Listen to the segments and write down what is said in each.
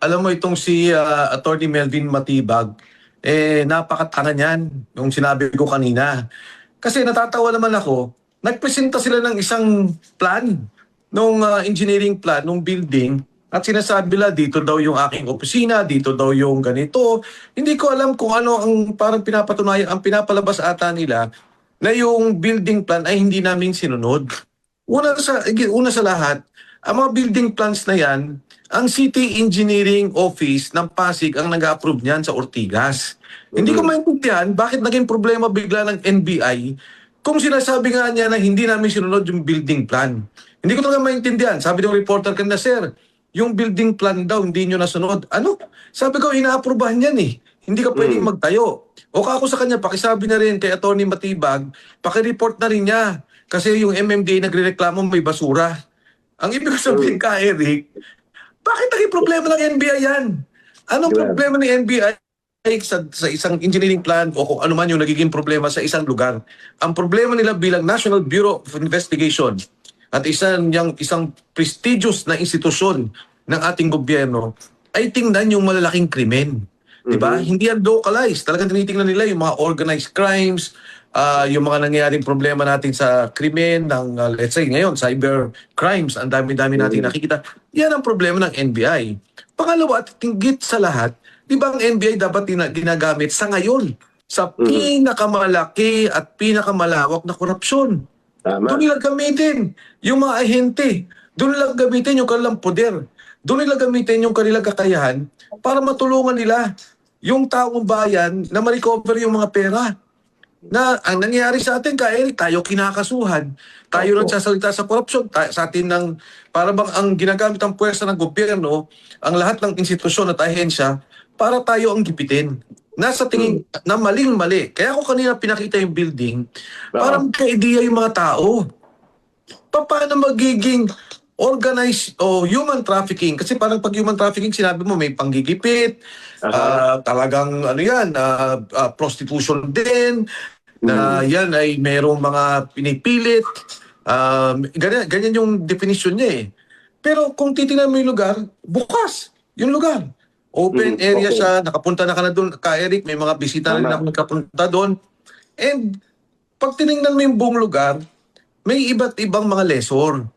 alam mo itong si Attorney Melvin Matibag, napakatanga niyan, yung sinabi ko kanina. Kasi natatawa naman ako, nagpresenta sila ng isang plan, nung engineering plan, nung building, at sinasabi nila dito daw yung aking opisina, dito daw yung ganito. Hindi ko alam kung ano ang parang pinapatunayan, ang pinapalabas ata nila na yung building plan ay hindi namin sinunod. Una sa lahat, ang mga building plans na yan, ang City Engineering Office ng Pasig ang nag-approve niyan sa Ortigas. Hindi ko maintindihan bakit naging problema bigla ng NBI kung sinasabi nga niya na hindi namin sinunod yung building plan. Hindi ko talaga maintindihan. Sabi ng reporter kanina, sir, yung building plan daw hindi nyo nasunod. Ano? Sabi ko, ina-approvehan yan eh. Hindi ka pwedeng magtayo. O ako sa kanya, pakisabi na rin kay Atty. Matibag, pakireport na rin niya. Kasi yung MMDA nagrereklamo may basura. Ang ibig sabihin ka, Eric, bakit naging problema ng NBI yan? Anong problema ng NBI sa isang engineering plan o kung ano man yung nagiging problema sa isang lugar? Ang problema nila bilang National Bureau of Investigation at isang prestigious na institusyon ng ating gobyerno ay tingnan yung malalaking krimen. Diba? Hindi yan localized. Talagang tinitingnan nila yung mga organized crimes, yung mga nangyayaring problema natin sa krimen ng, let's say ngayon, cyber crimes, ang dami-dami natin nakikita. Yan ang problema ng NBI. Pangalawa at tinggit sa lahat, di ba ang NBI dapat ginagamit sa ngayon sa pinakamalaki at pinakamalawak na korupsyon? Doon nila gamitin yung mga ahente. Doon nila gamitin yung kanilang poder. Doon nila gamitin yung kanilang kakayahan para matulungan nila yung taong bayan na ma-recover yung mga pera. Na ang nangyayari sa atin, Eric, tayo kinakasuhan. Tayo nagsasalita sa korupsyon. Sa atin para bang ang ginagamit ang puwersa ng gobyerno, ang lahat ng institusyon at ahensya, para tayo ang gipitin. Nasa tingin na maling-mali. Kaya ako kanina pinakita yung building, parang ka-ideya yung mga tao. Paano magiging organized o human trafficking? Kasi parang pag human trafficking, sinabi mo may panggigipit, talagang ano yan, prostitution din, na yan ay merong mga pinipilit. Ganyan yung definition niya eh. Pero kung titingnan mo yung lugar, bukas yung lugar. Open area siya, nakapunta na ka na doon, Eric, may mga bisita na rin nakapunta doon. And pag tinignan mo yung buong lugar, may iba't ibang mga lessor.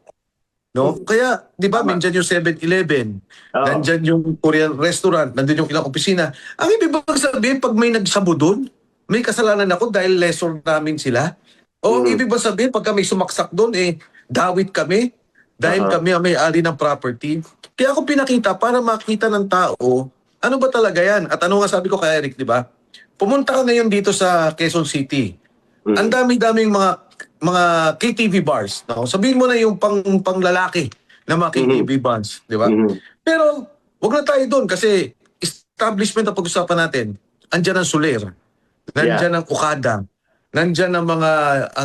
No? Kaya, di ba, nandyan yung 7-Eleven, nandyan yung Korean restaurant, nandyan yung ilang opisina. Ang ibig bang sabihin, pag may nagsabu doon, may kasalanan ako dahil lessor namin sila? O ibig bang sabihin, pagka may sumaksak doon, dawit kami dahil kami ang may-ari ng property? Kaya ako pinakita para makita ng tao, ano ba talaga yan? At ano nga sabi ko kay Eric, di ba? Pumunta ka ngayon dito sa Quezon City. Ang dami-daming mga KTV bars. No? Sabihin mo na yung panglalaki na mga KTV bars, di ba? Pero wag na tayo doon kasi establishment ang pag-usapan natin. Andyan ang Soler, nandyan ang Okada, nandyan ang mga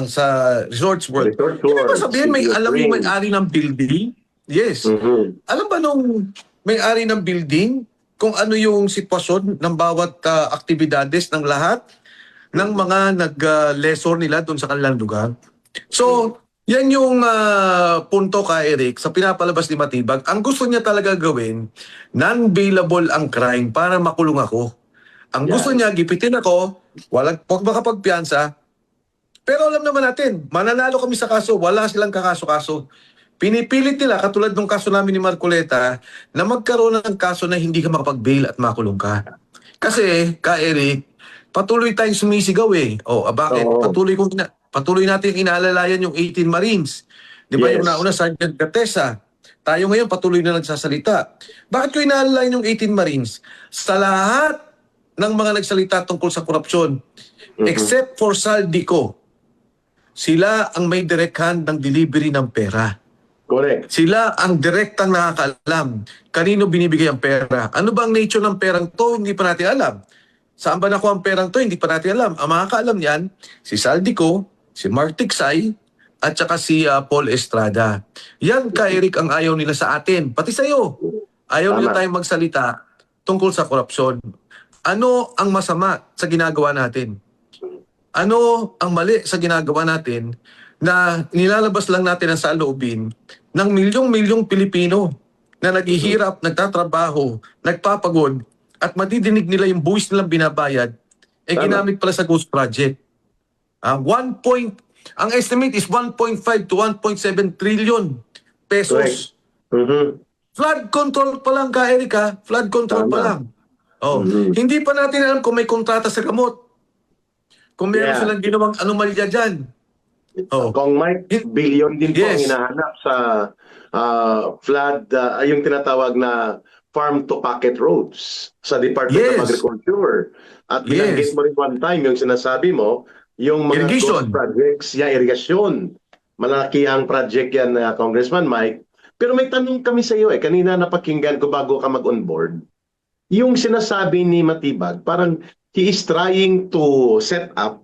sa Resorts World. Hindi ba sabihin may alam yung may-ari ng building? Yes. Alam ba nung may-ari ng building kung ano yung sitwasyon ng bawat aktibidades ng lahat ng mga nag-lessor nila doon sa kanilang lugar? So, yan yung punto ka, Eric, sa pinapalabas ni Matibag. Ang gusto niya talaga gawin, non-bailable ang crime para makulong ako. Ang gusto niya, gipitin ako, wag makapagpiyansa. Pero alam naman natin, mananalo kami sa kaso, wala silang kakaso-kaso. Pinipilit nila, katulad ng kaso namin ni Marcoleta, na magkaroon ng kaso na hindi ka makapag-bail at makulong ka. Kasi, Eric, patuloy tayong sumisigaw eh. Bakit? Patuloy natin inaalalayan yung 18 Marines. Di ba yung nauna, Sergeant Gatesa? Tayo ngayon patuloy na nagsasalita. Bakit ko inaalalayan yung 18 Marines? Sa lahat ng mga nagsalita tungkol sa korupsyon, except for Saldico, sila ang may direct hand ng delivery ng pera. Correct. Sila ang direktang nakakaalam kanino binibigay ang pera. Ano ba ang nature ng perang to? Hindi pa natin alam. Saan ba nakuha ang perang to? Hindi pa natin alam. Ang makakaalam yan, si Saldico, si Mark Tiksay, at saka si Paul Estrada. Yan, Eric, ang ayaw nila sa atin. Pati sa iyo. Ayaw nila tayong magsalita tungkol sa korupsyon. Ano ang masama sa ginagawa natin? Ano ang mali sa ginagawa natin na nilalabas lang natin ang saloobin ng milyong-milyong Pilipino na naghihirap, nagtatrabaho, nagpapagod, at madidinig nila yung buwis nilang binabayad, eh Tama. ginamit pala sa ghost project. Ang estimate is 1.5 to 1.7 trillion pesos. Mhm. Flood control pa lang ka, Erika. Flood control pa Tama. lang. Oh, Mhm. hindi pa natin alam kung may kontrata sa gamot. Kung meron Yeah. silang ginawang anomalya dyan. Oh. Kung Mike, It- billion din po ang yes. hinahanap sa flood, yung tinatawag na farm to pocket roads sa Department of Yes. Agriculture. At Yes. binanggit mo rin one time yung sinasabi mo, yung mga Irrigation. ghost projects, irigasyon. Malaki ang project yan, Congressman Mike. Pero may tanong kami sa iyo kanina napakinggan ko bago ka mag-on board. Yung sinasabi ni Matibag, parang he is trying to set up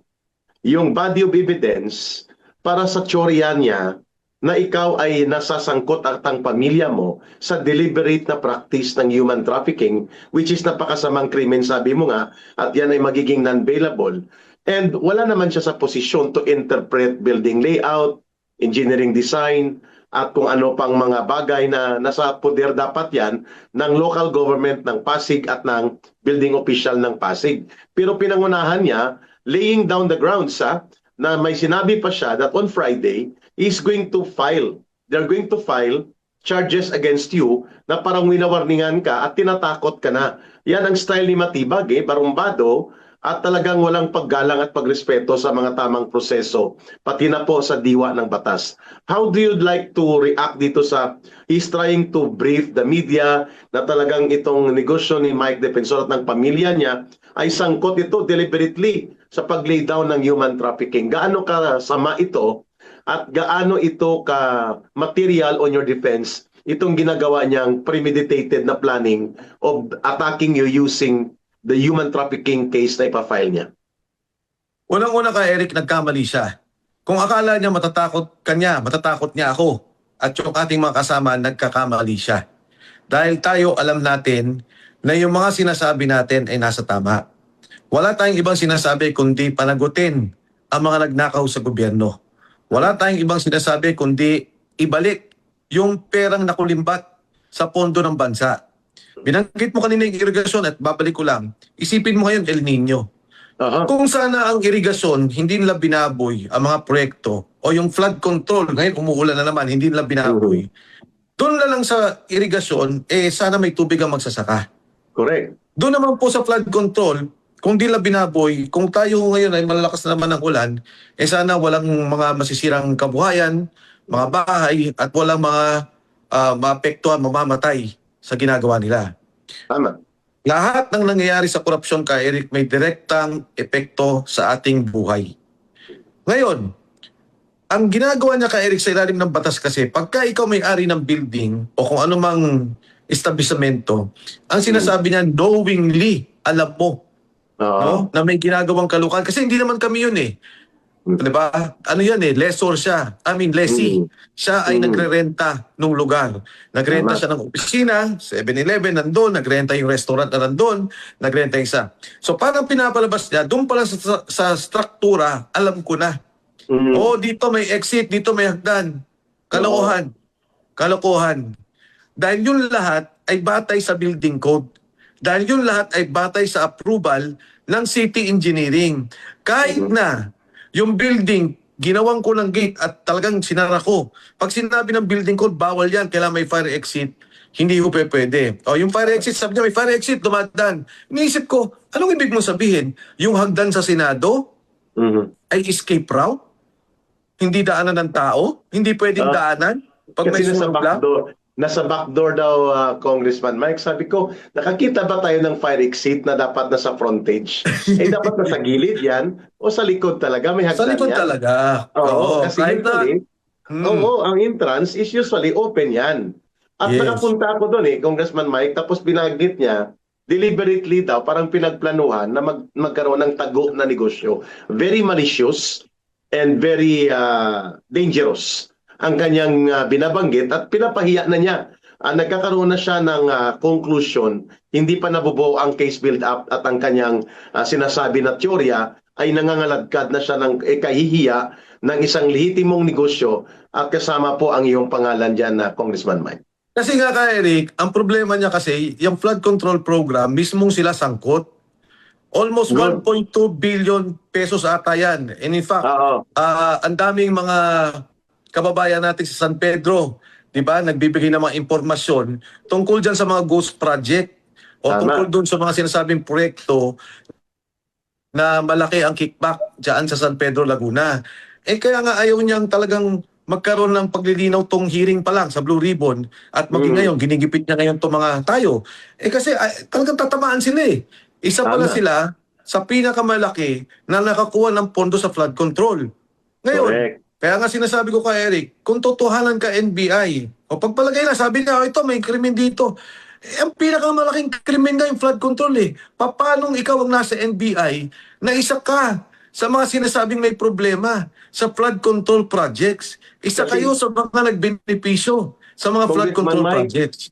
yung body of evidence para sa teorya niya na ikaw ay nasasangkot at ang pamilya mo sa deliberate na practice ng human trafficking, which is napakasamang krimen, sabi mo nga, at yan ay magiging non-bailable. And wala naman siya sa posisyon to interpret building layout, engineering design, at kung ano pang mga bagay na nasa poder dapat yan ng local government ng Pasig at ng building official ng Pasig. Pero pinangunahan niya, laying down the grounds na may sinabi pa siya that on Friday is going to file. They're going to file charges against you na parang winawarningan ka at tinatakot ka na. Yan ang style ni Matibag, barumbado at talagang walang paggalang at pagrespeto sa mga tamang proseso, pati na po sa diwa ng batas. How do you like to react dito sa he's trying to brief the media na talagang itong negosyo ni Mike Defensor at ng pamilya niya ay sangkot ito deliberately sa pag-lay down ng human trafficking? Gaano kasama ito at gaano ito ka material on your defense itong ginagawa niyang premeditated na planning of attacking you using the human trafficking case na ipafile niya? Unang-una ka, Eric, nagkamali siya. Kung akala niya matatakot niya ako at yung ating mga kasama, nagkakamali siya. Dahil tayo alam natin na yung mga sinasabi natin ay nasa tama. Wala tayong ibang sinasabi kundi panagutin ang mga nagnakaw sa gobyerno. Wala tayong ibang sinasabi kundi ibalik yung perang nakulimbat sa pondo ng bansa. Binanggit mo kanina yung irigasyon at babalik ko lang. Isipin mo ngayon El Nino. Kung sana ang irigasyon, hindi nila binaboy ang mga proyekto o yung flood control, ngayon umuulan na naman, hindi nila binaboy. Doon na lang sa irigasyon, sana may tubig ang magsasaka. Correct. Doon naman po sa flood control, kung di nila binaboy, kung tayo ngayon ay malalakas na naman ang ulan, sana walang mga masisirang kabuhayan, mga bahay, at walang mga maapektuhan, mamamatay sa ginagawa nila. Tama. Lahat ng nangyayari sa korupsyon, ka Eric, may direktang epekto sa ating buhay. Ngayon, ang ginagawa niya, ka Eric, sa ilalim ng batas kasi, pagka ikaw may-ari ng building o kung anumang establishmento, ang sinasabi niya, knowingly, alam mo, no, na may ginagawang kalukan. Kasi hindi naman kami yun Diba? Ano yan lessor siya. Lessee. Siya ay nagrerenta ng lugar. Nagrenta siya ng opisina, 7-Eleven nandun, nagrenta yung restaurant na nandun, nagrenta yung isa. So parang pinapalabas niya, doon pala sa struktura, alam ko na. Dito may exit, dito may hagdan. Kalokohan. Kalokohan. Dahil yun lahat ay batay sa building code. Dahil yun lahat ay batay sa approval ng city engineering. Kahit na yung building, ginawang ko ng gate at talagang sinara ko. Pag sinabi ng building code, bawal yan, kailangan may fire exit, hindi ko pwede. Yung fire exit, sabi niya may fire exit, dumadaan. Iniisip ko, anong ibig mo sabihin? Yung hagdan sa Senado ay escape route? Hindi daanan ng tao? Hindi pwedeng daanan? Pag may Kasi sunog lang? nasa backdoor daw, Congressman Mike. Sabi ko, nakakita ba tayo ng fire exit na dapat nasa frontage? Dapat nasa gilid yan o sa likod talaga? May hagdan Sa likod yan? talaga. Oo, kasi kahit usually, ang entrance is usually open yan. At Yes. nakapunta ako doon Congressman Mike, tapos binanggit niya, deliberately daw, parang pinagplanuhan na magkaroon ng tago na negosyo. Very malicious and very dangerous ang kanyang binabanggit at pinapahiya na niya. Nagkakaroon na siya ng conclusion, hindi pa nabubuo ang case build-up at ang kanyang sinasabi na teorya ay nangangaladkad na siya ng kahihiya ng isang lehitimong negosyo at kasama po ang iyong pangalan dyan na Congressman Mike. Kasi nga ka Eric, ang problema niya kasi, yung flood control program, mismong sila sangkot. Almost No. 1.2 billion pesos ata yan. And in fact, Oo. ang daming mga kababayan natin sa San Pedro, di ba, nagbibigay ng mga impormasyon tungkol dyan sa mga ghost project o Tama. tungkol dun sa mga sinasabing proyekto na malaki ang kickback dyan sa San Pedro, Laguna. Kaya nga ayaw niyang talagang magkaroon ng paglilinaw tong hearing pa lang sa Blue Ribbon at maging ngayon, ginigipit niya ngayon tong mga tayo. Kasi talagang tatamaan sila eh. Isa pala Tama. sila sa pinakamalaki na nakakuha ng pondo sa flood control. Ngayon, Correct. kaya nga sinasabi ko kay Eric, kung totohanan ka NBI, o pagpalagay na, sabi niya, ito may krimen dito. Ang pinakamalaking krimen nga yung flood control eh. Paano ikaw ang nasa NBI na isa ka sa mga sinasabing may problema sa flood control projects? Isa Kasi- kayo sa mga nagbenepisyo sa mga flood Congressman control Mike, projects.